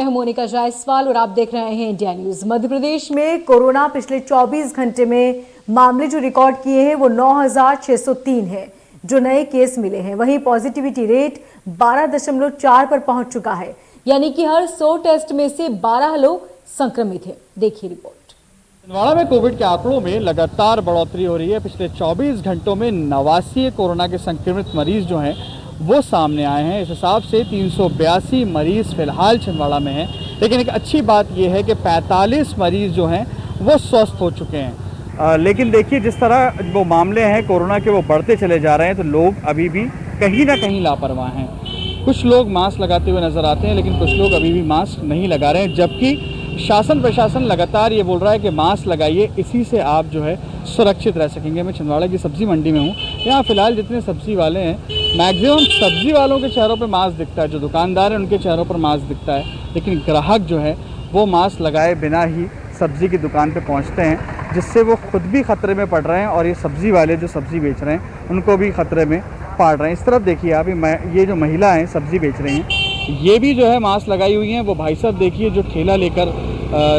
मोनिका जायसवाल और आप देख रहे हैं इंडिया न्यूज। मध्य प्रदेश में कोरोना पिछले 24 घंटे में मामले जो रिकॉर्ड किए हैं वो 9,603 है जो नए केस मिले हैं। वहीं पॉजिटिविटी रेट 12.4 पर पहुंच चुका है, यानी कि हर 100 टेस्ट में से 12 लोग संक्रमित हैं। देखिए रिपोर्ट। छिंदवाड़ा में कोविड के आंकड़ों में लगातार बढ़ोतरी हो रही है। पिछले 24 घंटों में 89 कोरोना के संक्रमित मरीज जो हैं वो सामने आए हैं। इस हिसाब से 382 मरीज फिलहाल छिंदवाड़ा में हैं। लेकिन एक अच्छी बात यह है कि 45 मरीज जो हैं वो स्वस्थ हो चुके हैं। लेकिन देखिए जिस तरह वो मामले हैं कोरोना के वो बढ़ते चले जा रहे हैं, तो लोग अभी भी कहीं ना कहीं लापरवाह हैं। कुछ लोग मास्क लगाते हुए नजर आते हैं, लेकिन कुछ लोग अभी भी मास्क नहीं लगा रहे हैं, जबकि शासन प्रशासन लगातार ये बोल रहा है कि मास्क लगाइए, इसी से आप जो है सुरक्षित रह सकेंगे। मैं छिंदवाड़ा की सब्जी मंडी में हूँ। यहाँ फिलहाल जितने सब्जी वाले हैं मैक्सिमम सब्जी वालों के चेहरों पर मास्क दिखता है, जो दुकानदार हैं उनके चेहरों पर मास्क दिखता है, लेकिन ग्राहक जो है वो मास्क लगाए बिना ही सब्जी की दुकान पर पहुँचते हैं, जिससे वो खुद भी खतरे में पड़ रहे हैं और ये सब्जी वाले जो सब्जी बेच रहे हैं उनको भी खतरे में पाड़ रहे हैं। इस तरफ देखिए आप, ये जो महिला हैं सब्जी बेच रही हैं ये भी जो है मास्क लगाई हुई हैं। वो भाई साहब देखिए जो ठेला लेकर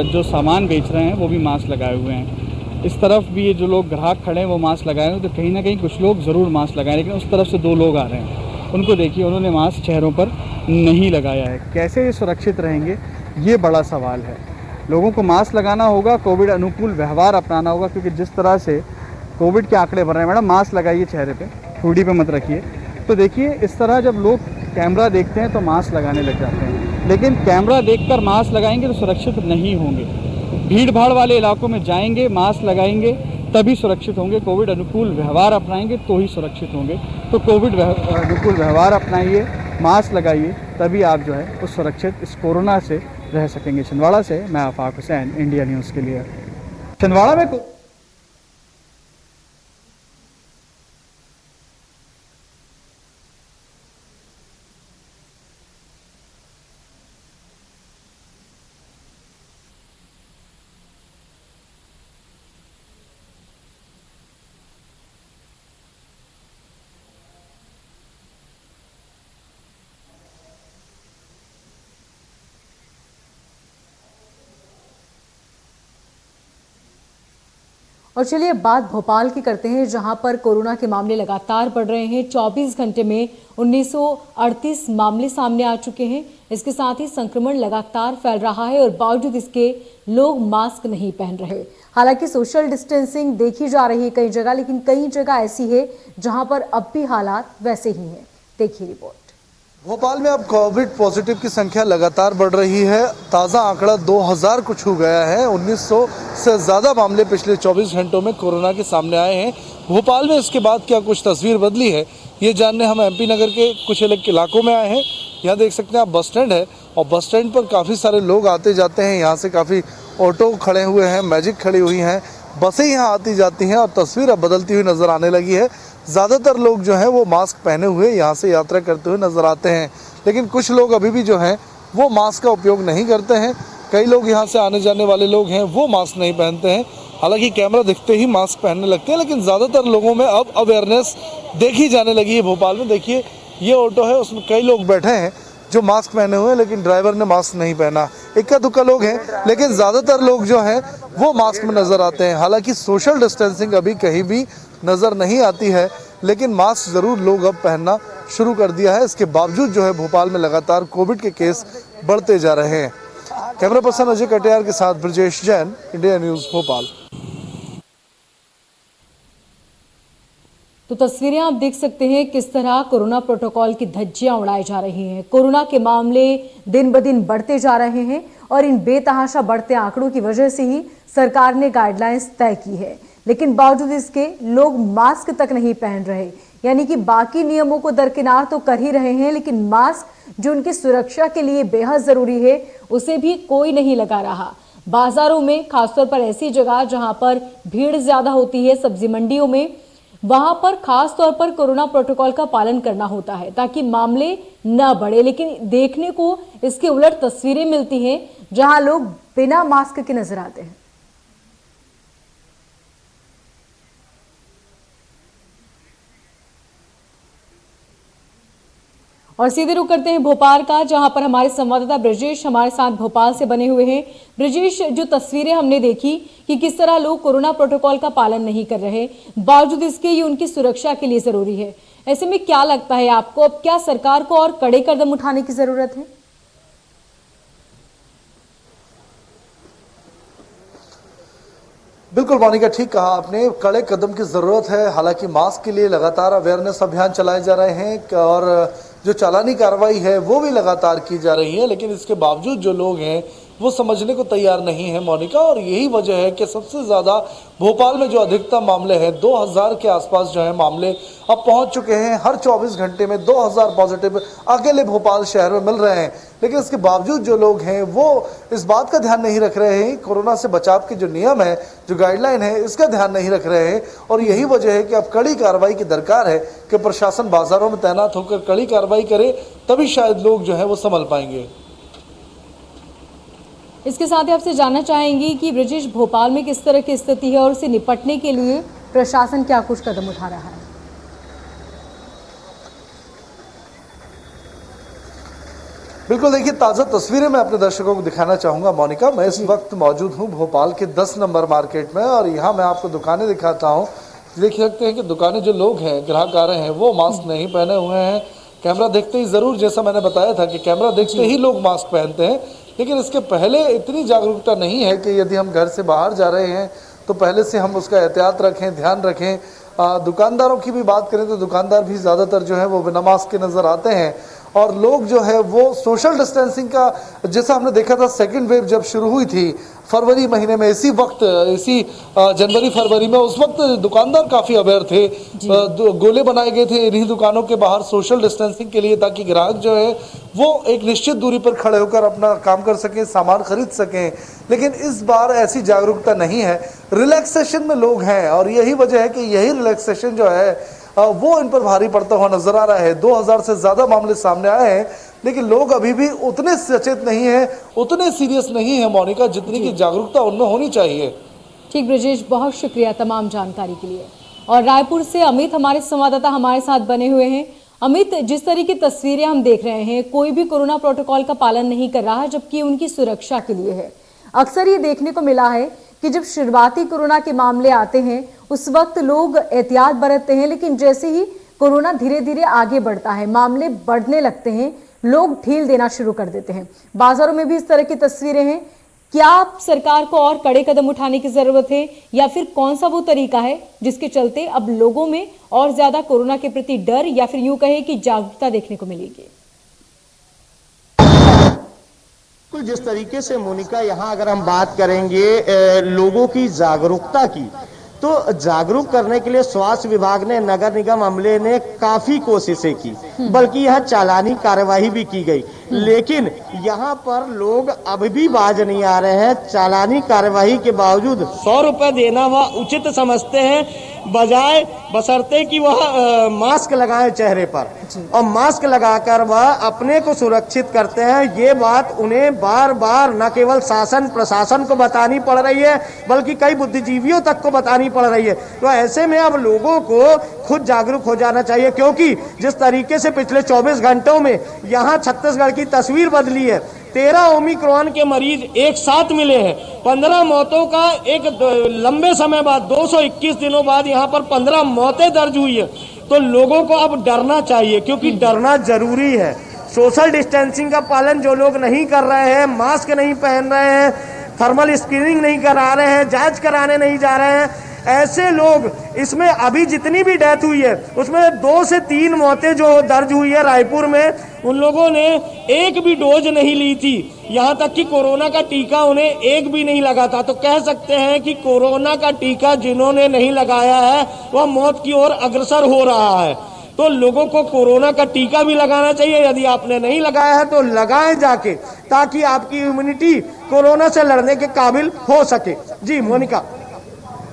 जो सामान बेच रहे हैं वो भी मास्क लगाए हुए हैं। इस तरफ भी ये जो लोग ग्राहक खड़े हैं वो मास्क लगाए हुए हैं, तो कहीं ना कहीं कुछ लोग ज़रूर मास्क लगाए, लेकिन उस तरफ से 2 लोग आ रहे हैं, उनको देखिए उन्होंने मास्क चेहरों पर नहीं लगाया है। कैसे ये सुरक्षित रहेंगे ये बड़ा सवाल है। लोगों को मास्क लगाना होगा, कोविड अनुकूल व्यवहार अपनाना होगा, क्योंकि जिस तरह से कोविड के आंकड़े बढ़ रहे हैं। मैडम मास्क लगाइए चेहरे पे, ठूडी पे मत रखिए। तो देखिए इस तरह जब लोग कैमरा देखते हैं तो मास्क लगाने लग जाते हैं, लेकिन कैमरा देखकर मास्क लगाएंगे तो सुरक्षित नहीं होंगे। भीड़ भाड़ वाले इलाकों में जाएंगे, मास्क लगाएंगे तभी सुरक्षित होंगे। कोविड अनुकूल व्यवहार अपनाएंगे तो ही सुरक्षित होंगे। तो कोविड अनुकूल व्यवहार अपनाइए, मास्क लगाइए, तभी आप जो है उस सुरक्षित इस कोरोना से रह सकेंगे। छिंदवाड़ा से मैं आफाक हुसैन, इंडिया न्यूज़ के लिए। छिंदवाड़ा में और चलिए बात भोपाल की करते हैं, जहां पर कोरोना के मामले लगातार बढ़ रहे हैं। 24 घंटे में 1938 मामले सामने आ चुके हैं। इसके साथ ही संक्रमण लगातार फैल रहा है और बावजूद इसके लोग मास्क नहीं पहन रहे। हालांकि सोशल डिस्टेंसिंग देखी जा रही है कई जगह, लेकिन कई जगह ऐसी है जहां पर अब भी हालात वैसे ही हैं। देखिए रिपोर्ट। भोपाल में अब कोविड पॉजिटिव की संख्या लगातार बढ़ रही है। ताज़ा आंकड़ा 2000 को छू गया है। 1900 से ज़्यादा मामले पिछले 24 घंटों में कोरोना के सामने आए हैं। भोपाल में इसके बाद क्या कुछ तस्वीर बदली है, ये जानने हम एमपी नगर के कुछ अलग इलाकों में आए हैं। यहाँ देख सकते हैं आप बस स्टैंड है और बस स्टैंड पर काफ़ी सारे लोग आते जाते हैं। यहाँ से काफ़ी ऑटो खड़े हुए हैं, मैजिक खड़ी हुई हैं, बसें यहाँ आती जाती हैं और तस्वीर अब बदलती हुई नज़र आने लगी है। ज़्यादातर लोग जो हैं वो मास्क पहने हुए यहाँ से यात्रा करते हुए नज़र आते हैं, लेकिन कुछ लोग अभी भी जो हैं वो मास्क का उपयोग नहीं करते हैं। कई लोग यहाँ से आने जाने वाले लोग हैं वो मास्क नहीं पहनते हैं। हालांकि कैमरा दिखते ही मास्क पहनने लगते हैं, लेकिन ज़्यादातर लोगों में अब अवेयरनेस देखी जाने लगी है। भोपाल में देखिए ये ऑटो है, उसमें कई लोग बैठे हैं जो मास्क पहने हुए हैं, लेकिन ड्राइवर ने मास्क नहीं पहना। इक्का दुक्का लोग हैं, लेकिन ज़्यादातर लोग जो हैं वो मास्क में नज़र आते हैं। हालांकि सोशल डिस्टेंसिंग अभी कहीं भी नज़र नहीं आती है, लेकिन मास्क ज़रूर लोग अब पहनना शुरू कर दिया है। इसके बावजूद जो है भोपाल में लगातार कोविड के केस बढ़ते जा रहे हैं। कैमरा पर्सन अजय कटियार के साथ ब्रजेश जैन, इंडिया न्यूज़ भोपाल। तो तस्वीरें आप देख सकते हैं किस तरह कोरोना प्रोटोकॉल की धज्जियां उड़ाई जा रही हैं। कोरोना के मामले दिन ब दिन बढ़ते जा रहे हैं और इन बेतहाशा बढ़ते आंकड़ों की वजह से ही सरकार ने गाइडलाइंस तय की है, लेकिन बावजूद इसके लोग मास्क तक नहीं पहन रहे। यानी कि बाकी नियमों को दरकिनार तो कर ही रहे हैं, लेकिन मास्क जो उनकी सुरक्षा के लिए बेहद जरूरी है उसे भी कोई नहीं लगा रहा। बाजारों में, खासतौर पर ऐसी जगह जहां पर भीड़ ज्यादा होती है, सब्जी मंडियों में, वहां पर खास तौर पर कोरोना प्रोटोकॉल का पालन करना होता है ताकि मामले न बढ़े। लेकिन देखने को इसके उलट तस्वीरें मिलती हैं जहां लोग बिना मास्क के नजर आते हैं। और सीधे रुख करते हैं भोपाल का, जहां पर हमारे संवाददाता ब्रजेश हमारे साथ भोपाल से बने हुए हैं। ब्रजेश, जो तस्वीरें हमने देखी कि किस तरह लोग कोरोना प्रोटोकॉल का पालन नहीं कर रहे, बावजूद इसके ये उनकी सुरक्षा के लिए जरूरी है। ऐसे में क्या लगता है आपको, अब क्या सरकार को और कड़े कदम उठाने की जरूरत है? बिल्कुल मोनिका, ठीक कहा आपने, कड़े कदम की ज़रूरत है। हालांकि मास्क के लिए लगातार अवेयरनेस अभियान चलाए जा रहे हैं और जो चालानी कार्रवाई है वो भी लगातार की जा रही है, लेकिन इसके बावजूद जो लोग हैं वो समझने को तैयार नहीं है मोनिका। और यही वजह है कि सबसे ज़्यादा भोपाल में जो अधिकतम मामले हैं 2000 के आसपास जो है मामले अब पहुंच चुके हैं। हर 24 घंटे में 2000 पॉजिटिव अकेले भोपाल शहर में मिल रहे हैं, लेकिन इसके बावजूद जो लोग हैं वो इस बात का ध्यान नहीं रख रहे हैं, कोरोना से बचाव के जो नियम है, जो गाइडलाइन है, इसका ध्यान नहीं रख रहे हैं। और यही वजह है कि अब कड़ी कार्रवाई की दरकार है कि प्रशासन बाजारों में तैनात होकर कड़ी कार्रवाई करे, तभी शायद लोग जो है वो संभल पाएंगे। इसके साथ ही आपसे जानना चाहेंगी कि ब्रजेश, भोपाल में किस तरह की स्थिति है और उससे निपटने के लिए प्रशासन क्या कुछ कदम उठा रहा है? बिल्कुल, देखिए ताज़ा तस्वीरें मैं अपने दर्शकों को दिखाना चाहूँगा मोनिका। मैं इस वक्त मौजूद हूँ भोपाल के 10 नंबर मार्केट में और यहाँ मैं आपको दुकानें दिखाता हूँ। देख सकते हैं कि दुकानें जो लोग हैं, ग्राहक आ रहे हैं, वो मास्क नहीं पहने हुए हैं। कैमरा देखते ही ज़रूर, जैसा मैंने बताया था कि कैमरा देखते ही लोग मास्क पहनते हैं, लेकिन इसके पहले इतनी जागरूकता नहीं है कि यदि हम घर से बाहर जा रहे हैं तो पहले से हम उसका एहतियात रखें, ध्यान रखें। दुकानदारों की भी बात करें तो दुकानदार भी ज़्यादातर जो है वो बिना मास्क के नज़र आते हैं और लोग जो है वो सोशल डिस्टेंसिंग का, जैसा हमने देखा था सेकंड वेव जब शुरू हुई थी फरवरी महीने में, इसी जनवरी फरवरी में, उस वक्त दुकानदार काफ़ी अवेयर थे। गोले बनाए गए थे इन्हीं दुकानों के बाहर सोशल डिस्टेंसिंग के लिए, ताकि ग्राहक जो है वो एक निश्चित दूरी पर खड़े होकर अपना काम कर सकें, सामान खरीद सकें। लेकिन इस बार ऐसी जागरूकता नहीं है, रिलैक्सेशन में लोग हैं और यही वजह है कि यही रिलैक्सेशन जो है वो इन पर भारी पड़ता हुआ नजर आ रहा है। 2000 से ज़्यादा मामले सामने आए हैं, लेकिन लोग अभी भी उतने सचेत नहीं हैं, उतने सीरियस नहीं है मोनिका, जितनी की जागरूकता उनमें होनी चाहिए। ठीक ब्रजेश, बहुत शुक्रिया तमाम जानकारी के लिए। और रायपुर से अमित हमारे संवाददाता हमारे साथ बने हुए हैं। अमित, जिस तरह की तस्वीरें हम देख रहे हैं, कोई भी कोरोना प्रोटोकॉल का पालन नहीं कर रहा, जबकि उनकी सुरक्षा के लिए है। अक्सर ये देखने को मिला है कि जब शुरुआती कोरोना के मामले आते हैं उस वक्त लोग एहतियात बरतते हैं, लेकिन जैसे ही कोरोना धीरे धीरे आगे बढ़ता है, मामले बढ़ने लगते हैं, लोग ढील देना शुरू कर देते हैं। बाजारों में भी इस तरह की तस्वीरें हैं। क्या सरकार को और कड़े कदम उठाने की जरूरत है, या फिर कौन सा वो तरीका है जिसके चलते अब लोगों में और ज्यादा कोरोना के प्रति डर या फिर यूं कहे कि जागरूकता देखने को मिलेगी? जिस तरीके से मोनिका यहाँ अगर हम बात करेंगे लोगों की जागरूकता की, तो जागरूक करने के लिए स्वास्थ्य विभाग ने, नगर निगम अमले ने काफी कोशिशें की, बल्कि यह चालानी कार्यवाही भी की गई, लेकिन यहाँ पर लोग अभी भी बाज नहीं आ रहे हैं। चालानी कार्यवाही के बावजूद 100 रुपए देना वह उचित समझते हैं, बजाय बशर्ते कि वह मास्क लगाए चेहरे पर और मास्क लगाकर वह अपने को सुरक्षित करते हैं। ये बात उन्हें बार बार न केवल शासन प्रशासन को बतानी पड़ रही है, बल्कि कई बुद्धिजीवियों तक को बतानी पड़ रही है। तो ऐसे में अब लोगों को खुद जागरूक हो जाना चाहिए, क्योंकि जिस तरीके से पिछले 24 घंटों में यहाँ छत्तीसगढ़ की तस्वीर बदली है। 13 ओमिक्रॉन के मरीज एक साथ मिले हैं, 15 मौतों का एक लंबे समय बाद 221 दिनों बाद यहाँ पर 15 मौतें दर्ज हुई है। तो लोगों को अब डरना चाहिए, क्योंकि डरना जरूरी है। सोशल डिस्टेंसिंग का पालन जो लोग नहीं कर रहे हैं, मास्क नहीं पहन रहे हैं, थर्मल स्क्रीनिंग नहीं करा रहे हैं, जांच कराने नहीं जा रहे हैं, ऐसे लोग, इसमें अभी जितनी भी डेथ हुई है उसमें 2 से 3 मौतें जो दर्ज हुई है रायपुर में, उन लोगों ने एक भी डोज नहीं ली थी, यहाँ तक कि कोरोना का टीका उन्हें एक भी नहीं लगा था। तो कह सकते हैं कि कोरोना का टीका जिन्होंने नहीं लगाया है वह मौत की ओर अग्रसर हो रहा है। तो लोगों को कोरोना का टीका भी लगाना चाहिए, यदि आपने नहीं लगाया है तो लगाएं जाके, ताकि आपकी इम्यूनिटी कोरोना से लड़ने के काबिल हो सके। जी मोनिका।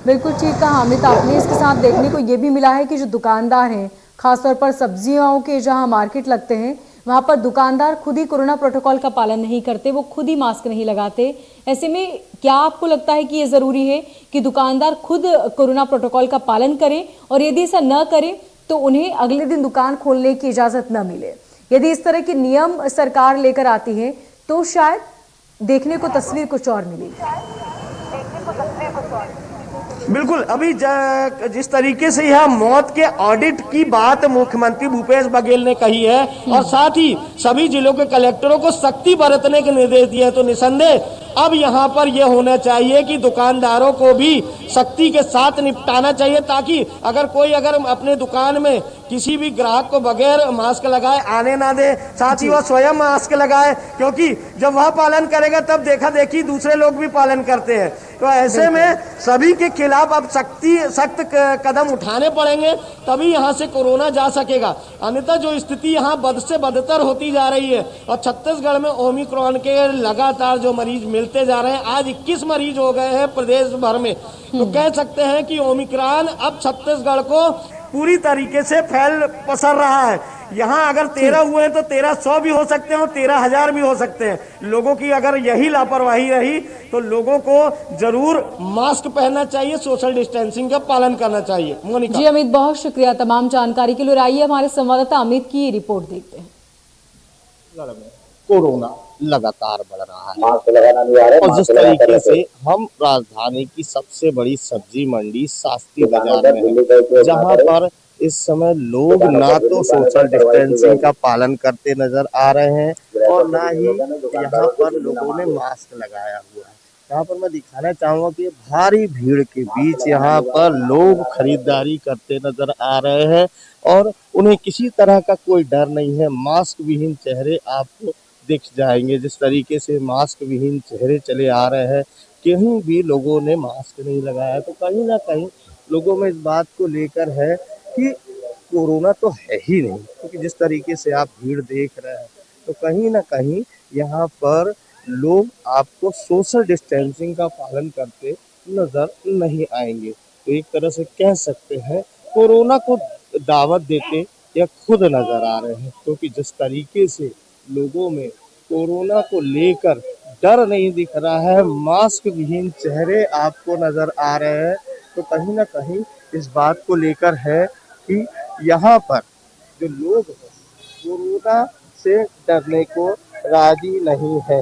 बिल्कुल ठीक कहा अमित आपने। इसके साथ देखने को ये भी मिला है कि जो दुकानदार हैं, खासतौर पर सब्जियों के जहां मार्केट लगते हैं, वहां पर दुकानदार खुद ही कोरोना प्रोटोकॉल का पालन नहीं करते, वो खुद ही मास्क नहीं लगाते। ऐसे में क्या आपको लगता है कि ये जरूरी है कि दुकानदार खुद कोरोना प्रोटोकॉल का पालन करें, और यदि ऐसा न करें तो उन्हें अगले दिन दुकान खोलने की इजाजत न मिले? यदि इस तरह के नियम सरकार लेकर आती है तो शायद देखने को तस्वीर कुछ और मिलेगी। बिल्कुल, अभी जिस तरीके से यह मौत के ऑडिट की बात मुख्यमंत्री भूपेश बघेल ने कही है और साथ ही सभी जिलों के कलेक्टरों को सख्ती बरतने के निर्देश दिए हैं, तो निसंदेह अब यहाँ पर यह होना चाहिए कि दुकानदारों को भी सख्ती के साथ निपटाना चाहिए, ताकि अगर अपने दुकान में किसी भी ग्राहक को बगैर मास्क लगाए आने ना दे, साथ ही वह स्वयं मास्क लगाए, क्योंकि जब वह पालन करेगा तब देखा देखी दूसरे लोग भी पालन करते हैं। तो ऐसे में सभी के खिलाफ अब सख्त कदम उठाने पड़ेंगे, तभी यहाँ से कोरोना जा सकेगा। अन्यथा जो स्थिति यहाँ बद से बदतर होती जा रही है और छत्तीसगढ़ में ओमिक्रॉन के लगातार जो मरीज मिलते जा रहे हैं, आज 21 मरीज हो गए हैं प्रदेश भर में, तो कह सकते हैं कि ओमिक्रॉन अब छत्तीसगढ़ को पूरी तरीके से पसर रहा है। यहाँ अगर 13 हुए हैं तो 1300 भी हो सकते हैं और 13,000 भी हो सकते हैं। लोगों की अगर यही लापरवाही रही तो लोगों को जरूर मास्क पहनना चाहिए, सोशल डिस्टेंसिंग का पालन करना चाहिए। मोनिका जी अमित, बहुत शुक्रिया तमाम जानकारी के लिए। आइए हमारे संवाददाता अमित की रिपोर्ट देखते हैं। कोरोना लगातार बढ़ रहा है और जिस तरीके से हम राजधानी की सबसे बड़ी सब्जी मंडी शास्त्री बाजार में हैं, जहां पर इस समय लोग ना तो सोशल डिस्टेंसिंग का पालन करते नजर आ रहे हैं और ना ही यहाँ पर लोगों ने मास्क लगाया हुआ है। यहाँ पर मैं दिखाना चाहूंगा कि भारी भीड़ के बीच यहाँ पर लोग खरीदारी करते नजर आ रहे हैं और उन्हें किसी तरह का कोई डर नहीं है। मास्क विहीन चेहरे आपको दिख जाएंगे। जिस तरीके से मास्क विहीन चेहरे चले आ रहे हैं, कहीं भी लोगों ने मास्क नहीं लगाया, तो कहीं ना कहीं लोगों में इस बात को लेकर है कि कोरोना तो है ही नहीं, क्योंकि जिस तरीके से आप भीड़ देख रहे हैं तो कहीं ना कहीं यहाँ पर लोग आपको सोशल डिस्टेंसिंग का पालन करते नजर नहीं आएंगे। तो एक तरह से कह सकते हैं कोरोना को दावत देते या खुद नजर आ रहे हैं, क्योंकि जिस तरीके से लोगों में कोरोना को लेकर डर नहीं दिख रहा है, मास्क विहीन चेहरे आपको नजर आ रहे हैं, तो कहीं ना कहीं इस बात को लेकर है कि यहाँ पर जो लोग हैं कोरोना से डरने को राजी नहीं है।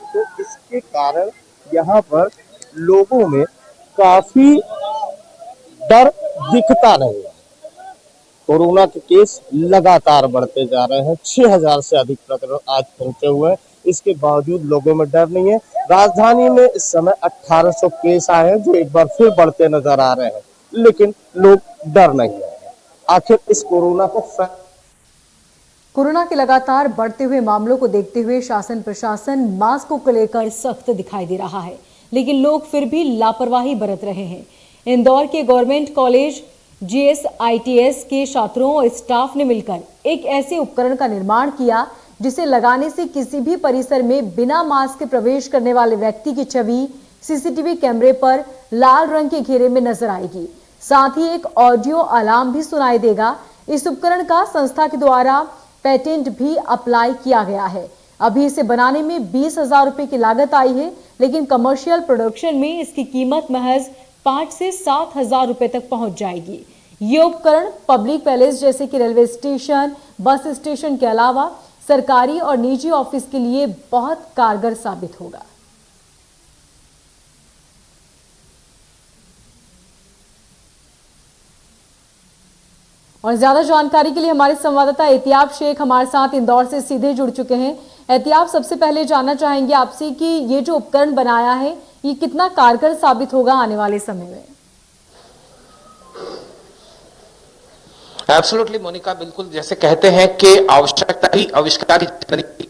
तो इसके कारण यहाँ पर लोगों में काफी डर दिखता नहीं है। कोरोना के केस लगातार बढ़ते जा रहे हैं, 6000 से अधिक प्रकरण आज पहुंचे हुए हैं, इसके बावजूद लोगों में डर नहीं है। राजधानी में इस समय 1800 केस आए हैं जो एक बार फिर बढ़ते नजर आ रहे हैं, लेकिन लोग डर नहीं है। आखिर इस कोरोना के लगातार बढ़ते हुए मामलों को देखते हुए शासन प्रशासन मास्क को लेकर सख्त दिखाई दे रहा है, लेकिन लोग फिर भी लापरवाही बरत रहे हैं। इंदौर के गवर्नमेंट कॉलेज GSITS के छात्रों और स्टाफ ने मिलकर एक ऐसे उपकरण का निर्माण किया जिसे लगाने से किसी भी परिसर में बिना मास्क के प्रवेश करने वाले व्यक्ति की छवि CCTV कैमरे पर लाल रंग के घेरे में नजर आएगी। साथ ही एक ऑडियो अलार्म भी सुनाई देगा। इस उपकरण का संस्था के द्वारा पेटेंट भी अप्लाई किया गया है। अभी इसे बनाने में 20,000 रुपए की लागत आई है, लेकिन कमर्शियल प्रोडक्शन में इसकी कीमत महज 5 से 7,000 रुपए तक पहुंच जाएगी। ये उपकरण पब्लिक पैलेस जैसे कि रेलवे स्टेशन, बस स्टेशन के अलावा सरकारी और निजी ऑफिस के लिए बहुत कारगर साबित होगा। और ज्यादा जानकारी के लिए हमारे संवाददाता एहतियाब शेख हमारे साथ इंदौर से सीधे जुड़ चुके हैं। एहतियाब, सबसे पहले जानना चाहेंगे आपसे कि ये जो उपकरण बनाया है ये कितना कारगर साबित होगा आने वाले समय में? एब्सोल्युटली मोनिका, बिल्कुल जैसे कहते हैं कि आवश्यकता ही आविष्कार की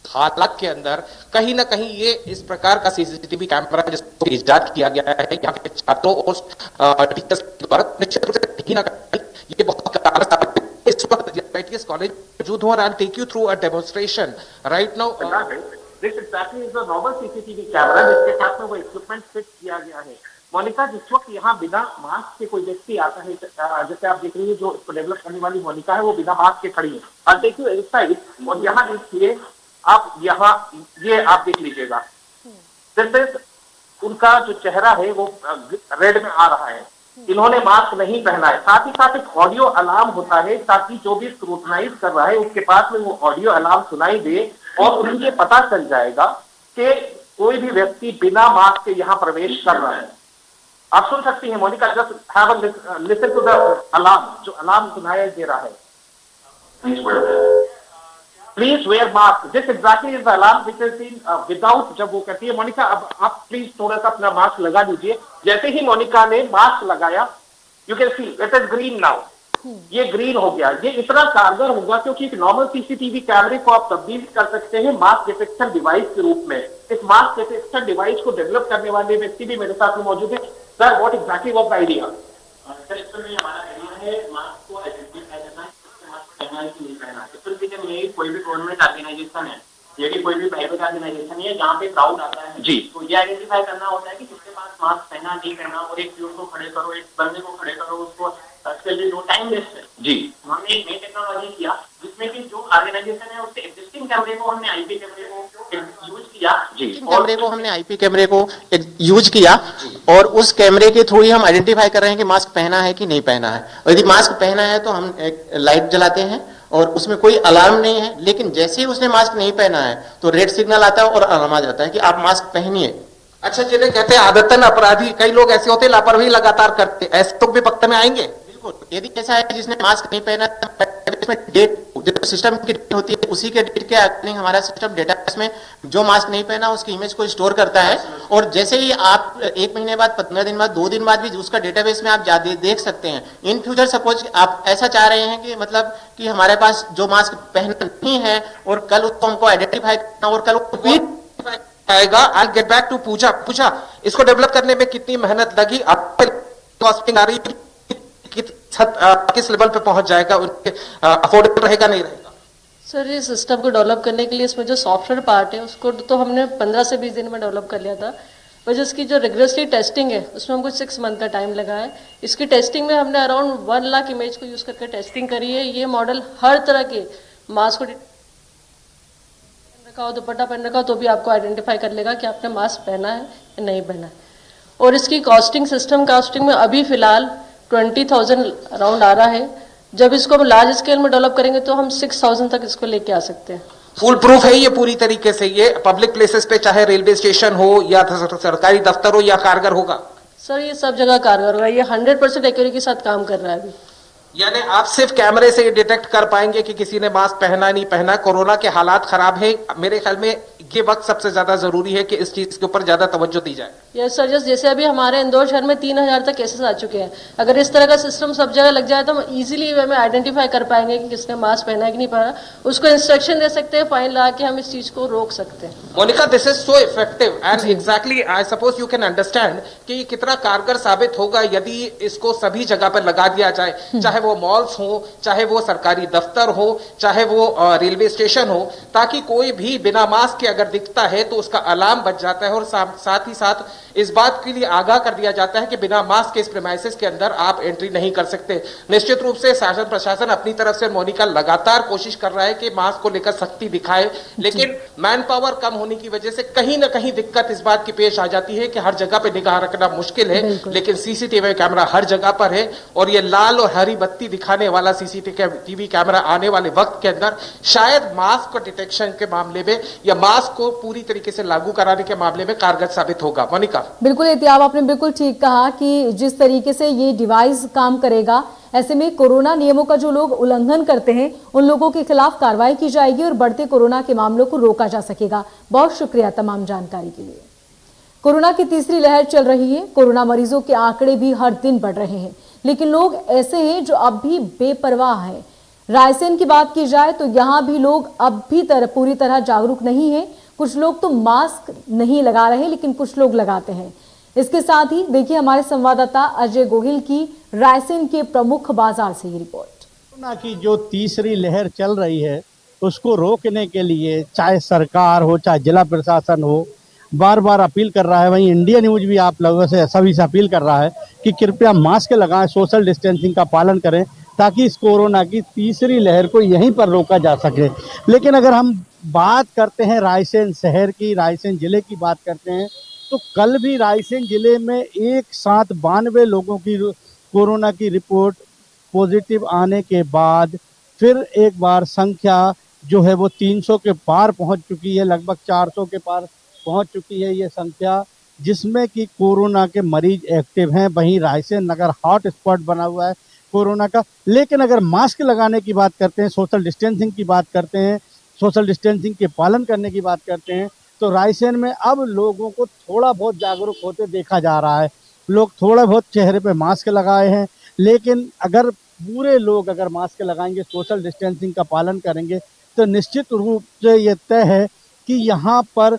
हालात के अंदर कहीं ना कहीं ये इस प्रकार का CCTV कैमरा जिसको इजाद किया गया है यहाँ के छात्रों और टीचर्स के द्वारा निश्चित रूप से कहीं ना कहीं ये बहुत कारगर साबित है। इस वक्त ITS कॉलेज मौजूद हूं और I will take you through a demonstration right now. This exactly is a normal CCTV camera जिसके साथ में वो इक्विपमेंट फिट किया गया है। मोनिका, जिस वक्त यहाँ बिना मास्क के कोई व्यक्ति आता है, जैसे आप देख रही है जो इसको डेवलप करने वाली मोनिका है वो बिना मास्क के खड़ी है। और देखिए इस साइड और यहाँ देखिए आप, यहाँ ये आप देख लीजिएगा, दिस इज उनका जो चेहरा है वो रेड में आ रहा है। इन्होंने मास्क नहीं पहना है। साथ ही साथ एक ऑडियो अलार्म होता है ताकि जो भी स्क्रूटनाइज कर रहा है उसके पास में वो ऑडियो अलार्म सुनाई दे और उनके पता चल जाएगा कि कोई भी व्यक्ति बिना मास्क के यहाँ प्रवेश कर रहा है। आप सुन सकती हैं Monika, just have a listen to the alarm, जो अलार्म सुनाया दे रहा है। Please wear mask, this exactly is the alarm which is in without. जब वो कहती है मोनिका अब आप प्लीज थोड़ा सा अपना मास्क लगा दीजिए, जैसे ही मोनिका ने मास्क लगाया you can see it is green now, ये ग्रीन हो गया। ये इतना कारगर होगा क्योंकि एक नॉर्मल सीसीटीवी कैमरे को आप तब्दील कर सकते हैं मास्क डिटेक्शन डिवाइस के रूप में। इस मास्क डिटेक्शन डिवाइस को डेवलप करने वाले व्यक्ति भी मेरे साथ में मौजूद है। Sir what exactly was the idea? Sir इसमें हमारा आइडिया है मास्क को आइडेंटिफाई करना, मास्क पहनना है कि नहीं पहनना। इसमें कोई भी गवर्नमेंट ऑर्गेनाइजेशन है, यदि कोई भी प्राइवेट ऑर्गेनाइजेशन है जहाँ पे क्राउड आता है जी, तो ये आइडेंटिफाई करना होता है कि किसके पास मास्क पहना नहीं पहना, और एक फ्यूल को खड़े करो, एक बंदे को खड़े करो, उसको उसके लिए जो टाइम वेस्ट है जी, हमने एक नई टेक्नोलॉजी किया जिसमें कि जो ऑर्गेनाइजेशन है उसके एग्जिस्टिंग कैमरे को हमने आईपी कैमरे को यूज किया जी, कैमरे को हमने आईपी कैमरे को यूज किया और उस कैमरे के थ्रू ही हम आइडेंटिफाई कर रहे हैं कि मास्क पहना है कि नहीं पहना है। और यदि मास्क पहना है तो हम एक लाइट जलाते हैं और उसमें कोई अलार्म नहीं है, लेकिन जैसे ही उसने मास्क नहीं पहना है तो रेड सिग्नल आता है और अलार्म आ जाता है कि आप मास्क पहनिए। अच्छा, जिन्हें कहते हैं आदतन अपराधी, कई लोग ऐसे होते हैं लापरवाही लगातार करते, ऐसे तो भी वक्त में आएंगे। यदि ऐसा है जिसने मास्क नहीं पहना, इसमें डेट जो सिस्टम की डेट होती है उसी के डेट के अकॉर्डिंग हमारा सिस्टम डेटाबेस में जो मास्क नहीं पहना उसकी इमेज को स्टोर करता है और जैसे ही आप 1 महीने बाद, 15 दिन बाद, 2 दिन बाद भी उसका डेटाबेस में आप देख सकते हैं। इन फ्यूचर सपोज आप ऐसा चाह रहे हैं कि मतलब कि हमारे पास जो मास्क पहना नहीं है और कल उसको हमको आइडेंटिफाई करना और कल उसको आएगा। आई गेट बैक टू पूजा। पूजा, इसको डेवलप करने में कितनी मेहनत लगी? आप कॉस्टिंग आ रही है, किस लेवल पे पहुंच जाएगा, उनके अफोर्डेबल रहेगा नहीं रहेगा? सर ये सिस्टम को डेवलप करने के लिए इसमें जो सॉफ्टवेयर पार्ट है उसको तो हमने 15 से 20 दिन में डेवलप कर लिया था, पर इसकी जो रिग्रेसली टेस्टिंग है उसमें हमको 6 मंथ का टाइम लगा है। इसकी टेस्टिंग में हमने अराउंड 1 लाख इमेज को यूज करके टेस्टिंग करी है। ये मॉडल हर तरह के मास्क को रखा हो, दुपट्टा पहन रखा हो तो भी आपको आइडेंटिफाई कर लेगा कि आपने मास्क पहना है या नहीं पहना है। और इसकी कॉस्टिंग में अभी फिलहाल 20,000 अराउंड आ रहा है। जब इसको हम लार्ज स्केल में डेवलप करेंगे तो हम 6,000 तक इसको लेके आ सकते हैं। फुल प्रूफ है ये पूरी तरीके से, ये पब्लिक प्लेसेस पे चाहे रेलवे स्टेशन हो या सरकारी दफ्तर हो या कारगर होगा? सर ये सब जगह कारगर होगा, ये 100% एक्यूरेसी के साथ काम कर रहा है अभी। यानी आप सिर्फ कैमरे से डिटेक्ट कर पाएंगे कि किसी ने मास्क पहना नहीं पहना। कोरोना के हालात खराब है, मेरे ख्याल में ये वक्त सबसे ज्यादा जरूरी है कि इस चीज के ऊपर ज्यादा तवज्जो दी जाए। यस सर, जैसे अभी हमारे इंदौर शहर में 3,000 तक केसेस आ चुके हैं। अगर इस तरह का सिस्टम सब जगह लग जाए तो हम इजीली वे में आइडेंटिफाई कर पाएंगे कि किसने मास्क पहना है कि नहीं पहना, उसको इंस्ट्रक्शन दे सकते हैं, फाइन लगा के हम इस चीज को रोक सकते हैं। Monika, this is so effective and exactly I suppose you can understand कि ये कितना कारगर साबित होगा यदि इसको सभी जगह पर लगा दिया जाए, चाहे वो मॉल्स हो, चाहे वो सरकारी दफ्तर हो, चाहे वो रेलवे स्टेशन हो, ताकि कोई भी बिना मास्क के अगर दिखता है तो उसका अलार्म बज जाता है और साथ ही साथ इस बात के लिए आगाह कर दिया जाता है कि बिना मास्क के इस प्रेमाइसिस के अंदर आप एंट्री नहीं कर सकते। निश्चित रूप से शासन प्रशासन अपनी तरफ से मोनिका लगातार कोशिश कर रहा है कि मास्क को लेकर सख्ती दिखाए, लेकिन मैन पावर कम होने की वजह से कहीं ना कहीं दिक्कत इस बात की पेश आ जाती है कि हर जगह पे निगाह रखना मुश्किल है, लेकिन सीसीटीवी कैमरा हर जगह पर है और ये लाल और हरी बत्ती दिखाने वाला सीसीटीवी कैमरा आने वाले वक्त के अंदर शायद मास्क को डिटेक्शन के मामले में या मास्क को पूरी तरीके से लागू कराने के मामले में कारगर साबित होगा। मोनिका, बिल्कुल एहतियाब, आपने बिल्कुल ठीक कहा कि जिस तरीके से ये डिवाइस काम करेगा ऐसे में कोरोना नियमों का जो लोग उल्लंघन करते हैं उन लोगों के खिलाफ कार्रवाई की जाएगी और बढ़ते कोरोना के मामलों को रोका जा सकेगा। बहुत शुक्रिया तमाम जानकारी के लिए। कोरोना की तीसरी लहर चल रही है, कोरोना मरीजों के आंकड़े भी हर दिन बढ़ रहे हैं, लेकिन लोग ऐसे हैं जो अब भी बेपरवाह है। रायसेन की बात की जाए तो यहाँ भी लोग अब भी पूरी तरह जागरूक नहीं है। कुछ लोग तो मास्क नहीं लगा रहे लेकिन कुछ लोग लगाते हैं। इसके साथ ही देखिए हमारे संवाददाता अजय गोहिल की रायसेन के प्रमुख बाजार से ये रिपोर्ट। कोरोना की जो तीसरी लहर चल रही है उसको रोकने के लिए चाहे सरकार हो चाहे जिला प्रशासन हो बार बार अपील कर रहा है। वहीं इंडिया न्यूज भी आप लोगों से सभी से अपील कर रहा है कि कृपया मास्क लगाएं, सोशल डिस्टेंसिंग का पालन करें ताकि इस कोरोना की तीसरी लहर को यहीं पर रोका जा सके। लेकिन अगर हम बात करते हैं रायसेन शहर की, रायसेन जिले की बात करते हैं तो कल भी रायसेन जिले में एक साथ 92 लोगों की कोरोना की रिपोर्ट पॉजिटिव आने के बाद फिर एक बार संख्या जो है वो 300 के पार पहुंच चुकी है, लगभग 400 के पार पहुंच चुकी है ये संख्या, जिसमें कि कोरोना के मरीज एक्टिव हैं। वहीं रायसेन नगर हॉट स्पॉट बना हुआ है कोरोना का। लेकिन अगर मास्क लगाने की बात करते हैं, सोशल डिस्टेंसिंग की बात करते हैं, सोशल डिस्टेंसिंग के पालन करने की बात करते हैं, तो रायसेन में अब लोगों को थोड़ा बहुत जागरूक होते देखा जा रहा है। लोग थोड़ा बहुत चेहरे पे मास्क लगाए हैं, लेकिन अगर पूरे लोग अगर मास्क लगाएंगे, सोशल डिस्टेंसिंग का पालन करेंगे, तो निश्चित रूप से ये तय है कि यहाँ पर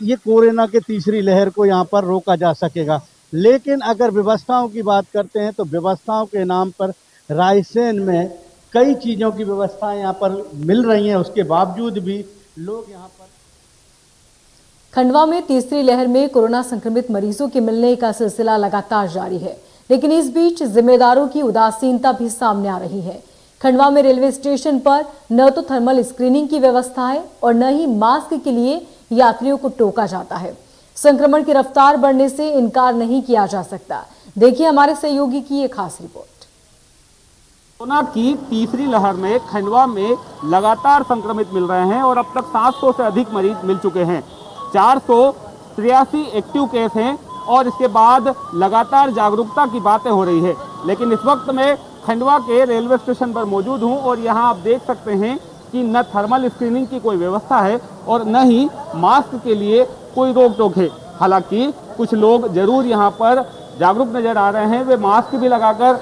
ये कोरोना के तीसरी लहर को यहाँ पर रोका जा सकेगा। लेकिन अगर व्यवस्थाओं की बात करते हैं तो व्यवस्थाओं के नाम पर रायसेन में कई चीज़ों की व्यवस्थाएं यहाँ पर मिल रही हैं, उसके बावजूद भी लोग यहाँ पर। खंडवा में तीसरी लहर में कोरोना संक्रमित मरीजों के मिलने का सिलसिला लगातार जारी है, लेकिन इस बीच जिम्मेदारों की उदासीनता भी सामने आ रही है। खंडवा में रेलवे स्टेशन पर न तो थर्मल स्क्रीनिंग की व्यवस्था है और न ही मास्क के लिए यात्रियों को टोका जाता है। संक्रमण की रफ्तार बढ़ने से इनकार नहीं किया जा सकता। देखिए हमारे सहयोगी की ये खास रिपोर्ट। कोरोना की तीसरी लहर में खंडवा में लगातार संक्रमित मिल रहे हैं और अब तक 700 से अधिक मरीज मिल चुके हैं। 483 एक्टिव केस हैं और इसके बाद लगातार जागरूकता की बातें हो रही है। लेकिन इस वक्त मैं खंडवा के रेलवे स्टेशन पर मौजूद हूं और यहां आप देख सकते हैं कि न थर्मल स्क्रीनिंग की कोई व्यवस्था है और न ही मास्क के लिए कोई रोक टोक है। हालांकि कुछ लोग जरूर यहां पर जागरूक नजर आ रहे हैं, वे मास्क भी लगाकर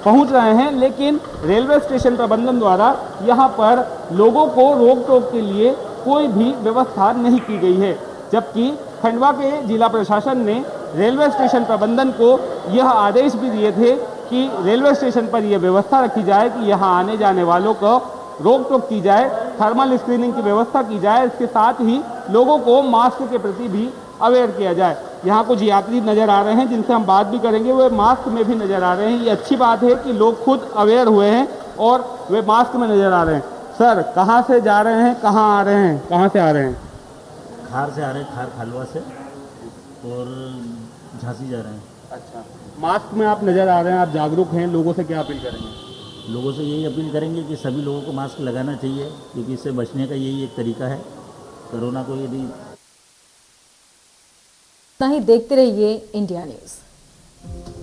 पहुंच रहे हैं, लेकिन रेलवे स्टेशन प्रबंधन द्वारा यहां पर लोगों को रोक टोक के लिए कोई भी व्यवस्था नहीं की गई है। जबकि खंडवा के जिला प्रशासन ने रेलवे स्टेशन प्रबंधन को यह आदेश भी दिए थे कि रेलवे स्टेशन पर यह व्यवस्था रखी जाए कि यहाँ आने जाने वालों को रोक टोक की जाए, थर्मल स्क्रीनिंग की व्यवस्था की जाए, इसके साथ ही लोगों को मास्क के प्रति भी अवेयर किया जाए। यहाँ कुछ यात्री नजर आ रहे हैं जिनसे हम बात भी करेंगे, वे मास्क में भी नजर आ रहे हैं। ये अच्छी बात है कि लोग खुद अवेयर हुए हैं और वे मास्क में नजर आ रहे हैं। सर, कहाँ से जा रहे हैं, कहाँ आ रहे हैं, कहाँ से आ रहे हैं? खार से आ रहे हैं, खार खलवा से, और झांसी जा रहे हैं। अच्छा, मास्क में आप नजर आ रहे हैं, आप जागरूक हैं, लोगों से क्या अपील करेंगे? लोगों से यही अपील करेंगे कि सभी लोगों को मास्क लगाना चाहिए, क्योंकि इससे बचने का यही एक तरीका है। कोरोना को यदि नहीं देखते रहिए इंडिया न्यूज़।